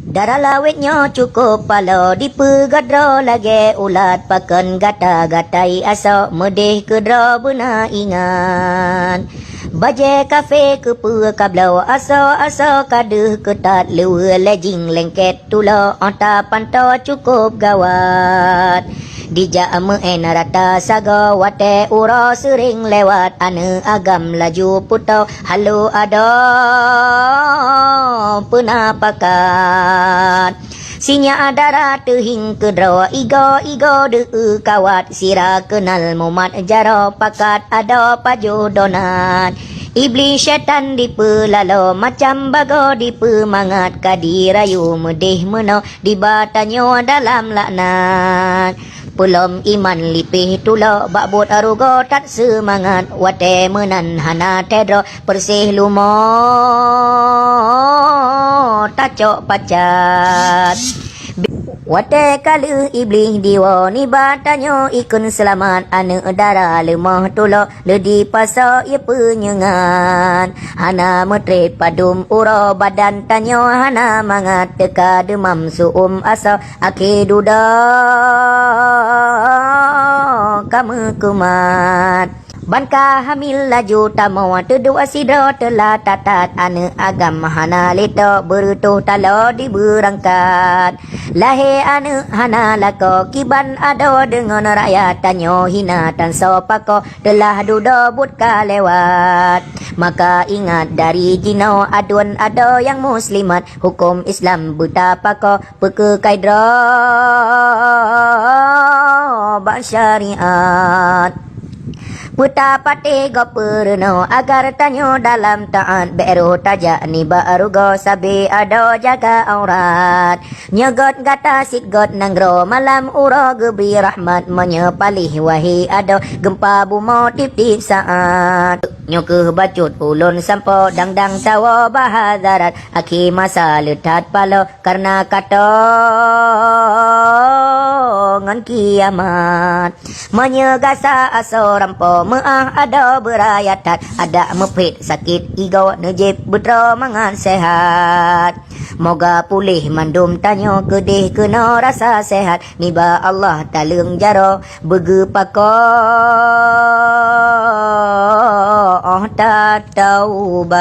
Darah lawetnya cukup palo dipegadro lagi ulat pakan gata-gatai asok medih kedro bena ingan. Baje kafe ke kablau aso kaduh ketat lewe lejing lengket tulo ota panto cukup gawat. Dijak meen rata sago wate uro sering lewat ane agam laju puto halu ado penapakan. Sinya adara tehing kedro igo de kawat sira kenal mumat jaro pakat ado paju donat. Iblis syaitan dipelalo macam bago dipemangat kadirayu medih meno dibatanyo dalam laknat. Pelom iman lipih tulo bakbut arugo tak semangat wate menan hana tedro persih lumo tacok pacat. Wate kala iblis diwani batanyo ikun selamat ane dara lemah tulo ledi paso ia penyengan. Hana metret padum uro badan tanyo hana mangat teka demam suum asa ake duda kamu kumat. Banka hamil laju tamo tedua sidro telah tatat ane agam hana leto berutuh talo diberangkat. Lahir ane hana lako kiban ado dengan rakyat tanyo hina tan sopako telah dudo butka lewat. Maka ingat dari jinau aduan ado yang muslimat hukum Islam buta pako peke kaidro bak syariat. Puta pate go perno agar tanyo dalam taat beru tajak ni baru go sabi ado jaga aurat. Nyegot gata sikgot nanggro malam uro gebi rahmat menyepalih wahi ado gempa bumo tip-tip saat. Nyukuh bacut ulun sampo dang-dang tawa bahadarat aki masa letat palo karena kato ngan kiamat. Menyegasa aso rampo meah ada berayatat ada mepit sakit igo nejib betro mangan sehat. Moga pulih mandum tanyo kedih kena rasa sehat niba Allah talung jaro bege pako oh tak taubah.